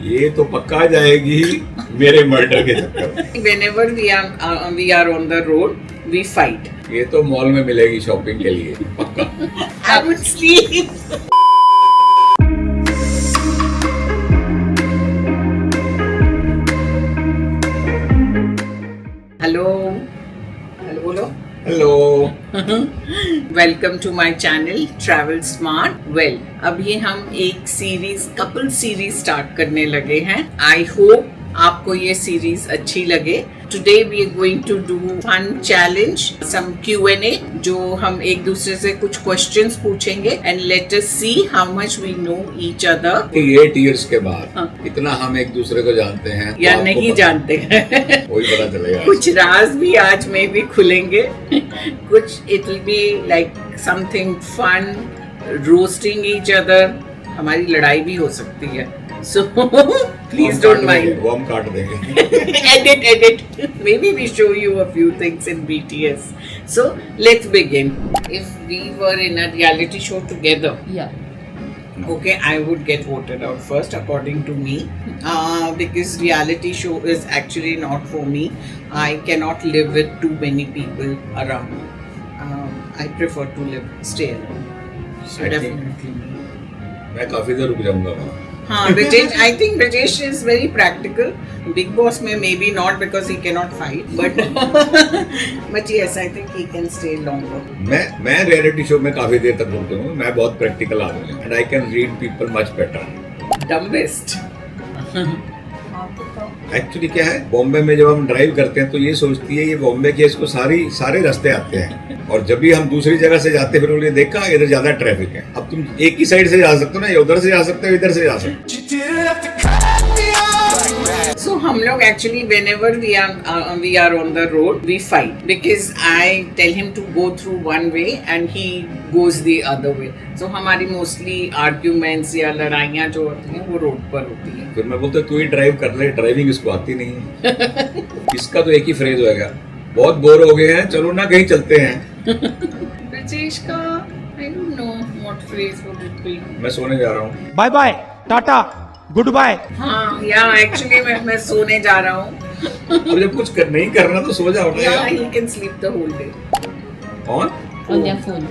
ये तो पक्का जाएगी मेरे मर्डर के चक्कर में। Whenever we are on the road, we fight. ये तो मॉल में मिलेगी शॉपिंग के लिए पक्का। I would sleep. Hello. Hello, बोलो। Hello. Welcome to my channel travel smart. Well, अभी हम एक सीरीज कपल सीरीज स्टार्ट करने लगे हैं। आई होप आपको ये सीरीज अच्छी लगे। Today we are going to do fun challenge, some Q&A, जो हम एक दूसरे से कुछ क्वेश्चंस पूछेंगे and let us see how much we know each other. 8 years के बाद इतना हम एक दूसरे को जानते हैं या नहीं जानते हैं वही पता चलेगा। कुछ राज भी आज में भी खुलेंगे। कुछ it will be like something fun, roasting each other. हमारी लड़ाई भी हो सकती है, so please don't mind. वो हम काट देंगे। edit. Maybe we show you a few things in BTS. So let's begin. If we were in a reality show together, Yeah. okay, I would get voted out first according to me, because reality show is actually not for me. I cannot live with too many people around. I prefer to stay alone. So I think- definitely me. मैं काफी देर रुक जाऊंगा वहाँ। हाँ, Brajesh, I think Brajesh is very practical. Big Boss में maybe not because he cannot fight, but yes, I think he can stay longer. मैं reality show में काफी देर तक रुकता हूँ। मैं बहुत प्रैक्टिकल आदमी हूँ and I can read people much better. Dumbest. Actually क्या है, बॉम्बे में जब हम ड्राइव करते हैं तो ये सोचती है ये बॉम्बे के, इसको सारे रास्ते आते हैं। और जब भी हम दूसरी जगह से जाते हैं फिर उन्होंने देखा इधर ज्यादा ट्रैफिक है। अब तुम एक ही साइड से जा सकते हो ना, या उधर से जा सकते हो इधर से जा सकते हो। So हम लोग actually whenever we are on the road, we fight because I tell him to go through one way and he goes the other way. So हमारी mostly arguments या लड़ाइयाँ जो होती हैं वो रोड पर होती हैं। फिर मैं बोलता तू ही ड्राइव कर ले, ड्राइविंग इसको आती नहीं है। इसका तो एक ही फ्रेज होएगा, बहुत बोर हो गए हैं, चलो ना कहीं चलते हैं। ब्रजेश का I don't know what phrase would it be. मैं सोने जा रहा हूँ। बाय बाय, टाटा, गुड बाय। हाँ, या एक्चुअली मैं सोने जा रहा हूँ। अब जब कुछ नहीं करना तो सो जाओ ना या यार। he can sleep the whole day. कौन? On their phone.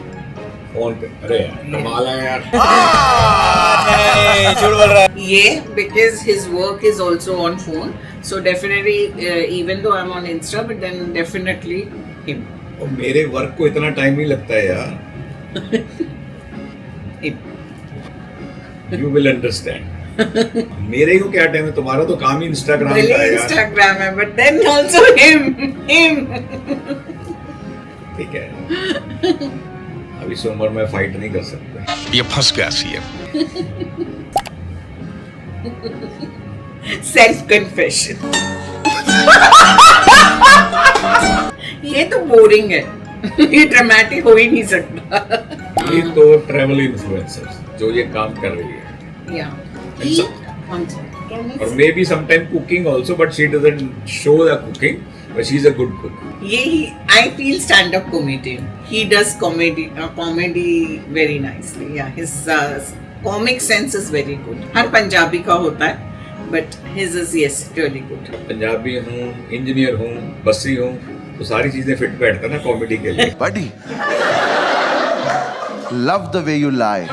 फोन पे? अरे यार कमाल है यार। ये because his work is also on phone, so definitely even though I'm on Insta, but then definitely him. और मेरे वर्क को इतना टाइम नहीं लगता है यार। Him. You will understand. मेरे को क्या टाइम है, तुम्हारा तो काम ही इंस्टाग्राम Really का है यार। Instagram है, but then also him. ठीक है, अब इस उम्र में फाइट नहीं कर सकते। ये फंस गया सीएम। Self confession. ये तो बोरिंग है। ये ड्रामेटिक हो ही नहीं सकता। ये तो ट्रैवल इन्फ्लुएंसर जो ये काम कर रही है। Yeah. और may be sometime cooking also, but she doesn't show the cooking, but she is a good cook. ये I feel stand-up comedian. He does comedy very nicely. Yeah, his comic sense is very good. हर पंजाबी का होता है, but his is yes really good. Punjabi हूँ, engineer हूँ, बसी हूँ, तो सारी चीजें फिट बैठता है ना कॉमेडी के लिए। Buddy, love the way you lie.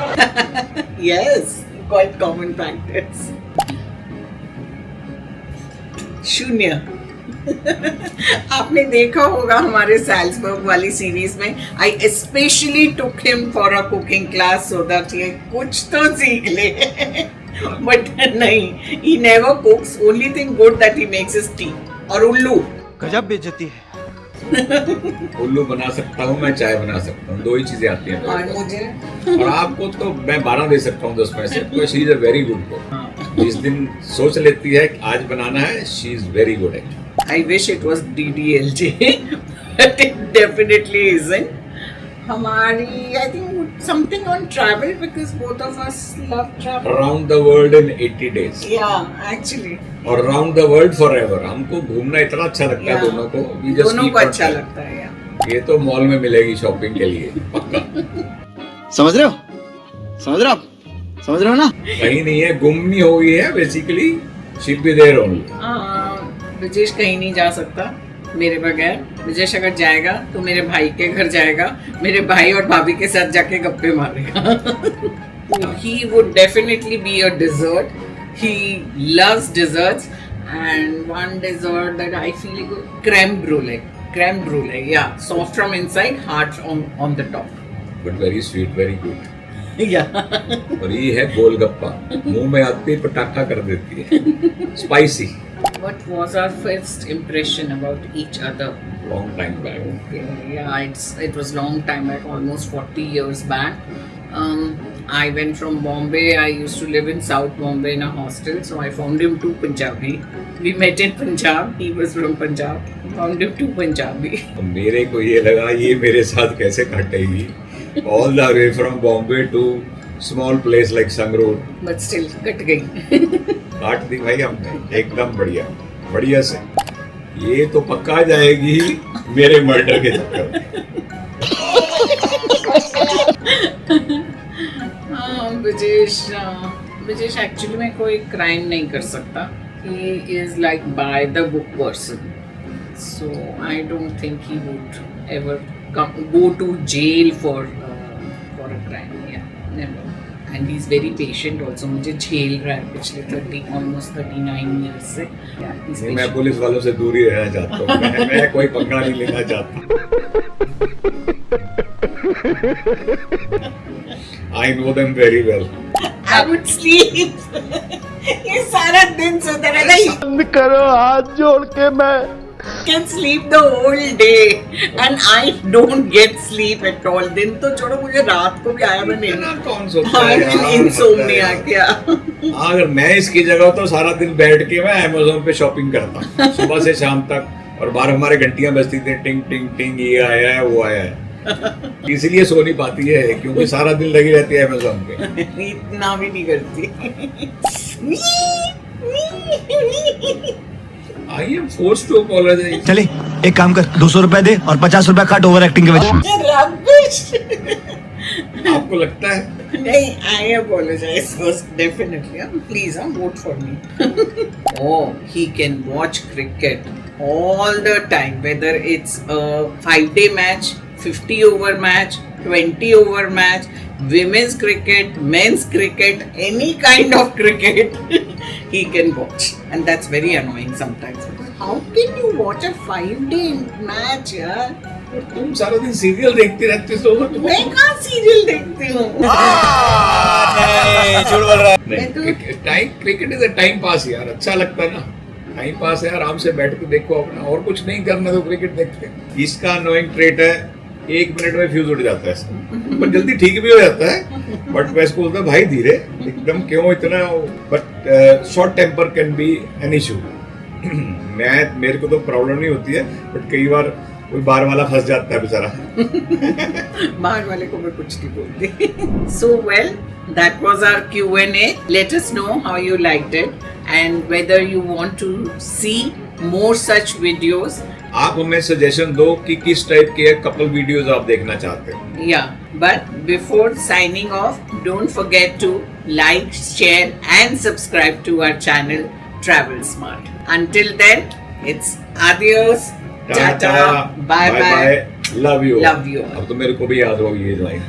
Yes, quite common practice. शून्य। आपने देखा होगा हमारे सैल्सबर्ग वाली सीरीज में, I especially took him for a cooking class so that ये कुछ तो सीख ले। But नहीं, he never cooks. Only thing good that he makes is tea और उल्लू। गजब बेइज्जती है। उल्लू बना सकता हूँ, मैं चाय बना सकता हूँ, दो ही चीजें आती हैं। और मुझे और आपको तो मैं 12 दे सकता हूँ 10 में से, तो she is a very good cook. जिस दिन सोच लेती है कि आज बनाना है, she is very good at. I wish it was DDLJ, but it definitely isn't. हमारी I think something on travel because both of us love travel. Around the world in 80 days Yeah, actually. और around the world for ever. हमको घूमना इतना अच्छा लगता है Yeah. दोनों को। We just दोनों keep को on अच्छा traveling. लगता है यार। ये तो मॉल में मिलेगी शॉपिंग के लिए पक्का। समझ रहे हो? समझ रहे हो आप? समझ रहे हो ना? कहीं नहीं है, गुम नहीं हो गई है basically, ship be there only. Brajesh कहीं नहीं जा सकता मेरे बगैर। ब्रजेश अगर जाएगा तो मेरे भाई के घर जाएगा, मेरे भाई और भाभी के साथ जाके गप्पे मारेगा। He would definitely be a dessert. He loves desserts, and one dessert that I feel good, crème brulee. Crème brulee, yeah, soft from inside, hard on the top. But very sweet, very good. Yeah. और ये है गोलगप्पा, मुंह में आती है पटाखा कर देती है, spicy. What was our first impression about each other? Long time back. Okay, yeah, it was long time back, almost 40 years back. I went from Bombay. I used to live in South Bombay in a hostel, so I found him too Punjabi. We met in Punjab. He was from Punjab. Found him too Punjabi. मेरे को ये लगा ये मेरे साथ कैसे काटेगी, all the way from Bombay to small place like Sangrur. But still, कट गई. काट दी भाई हमने, एकदम बढ़िया, बढ़िया से। ये तो पक्का जाएगी मेरे मर्डर के चक्कर में। ब्रजेश एक्चुअली में कोई क्राइम नहीं कर सकता. He is like by the book person, so I don't think he would ever go to jail for a crime. Yeah, never. And he's very patient also. मुझे झेल रहा है पिछले almost 39 years से. Yeah, he's नहीं, मैं patient. Police वालों से दूर ही रहना चाहता हूँ। मैं कोई पंगा नहीं लेना चाहता। I know them very well. I would sleep. ये सारा दिन सोता रहता है. बंद करो हाथ जोड़ के, मैं Can sleep the whole day, and I don't get sleep at all. दिन तो छोड़ो, मुझे रात को भी आया मैं नहीं. इतना कौन सोता है यार, इंसोम्निया क्या? अगर मैं इसकी जगह तो सारा दिन बैठ के मैं Amazon पे शॉपिंग करता हूँ सुबह से शाम तक, और बाहर हमारे घंटियां बजती थी, टिंग टिंग टिंग, ये आया है वो आया है। इसलिए सो नहीं पाती है क्योंकि सारा दिन लगी रहती है Amazon पे। इतना भी नहीं करती. I am forced to apologize. चले एक काम कर, 200 रुपए दे और 50 रुपए काट ओवर एक्टिंग के वजह से। Rubbish. आपको लगता है? नहीं, I apologize first, definitely. Please, vote for me. Oh, he can watch cricket all the time, whether it's a 5-day match, 50-over match, 20-over match, women's cricket, men's cricket, any kind of cricket, he can watch. And that's very annoying sometimes. How can you watch a 5-day match, यार? तुम सारा दिन serial देखते रहते हो, मैं कहाँ serial देखती हूँ? झूठ बोल रहा है। Time cricket is a time pass यार, अच्छा लगता है ना, टाइम पास है, आराम से बैठ के देखो अपना, और कुछ नहीं करना तो क्रिकेट देखते। इसका अनोइंग ट्रेट है, 1 मिनट में फ्यूज उड़ जाता है, पर जल्दी ठीक भी हो जाता है। बट मैं इसको बोलता भाई धीरे, एकदम क्यों इतना, but short temper can be an issue. मेरे को तो प्रॉब्लम नहीं होती है, बट कई बार कोई बाहर वाला फंस जाता है बेचारा। बाहर वाले को मैं कुछ नहीं बोलती. So well, that was our Q&A. Let us know how you liked it and whether you want to see more such videos. आप हमें सजेशन दो कि किस टाइप के कपल वीडियोस आप देखना चाहते हैं। Yeah, but before signing off, don't forget to like, share and subscribe to our channel Travel Smart. Until then, it's adios. Tata, bye bye. Love you. Love you. अब तो मेरे को भी याद होगी ये लाइन।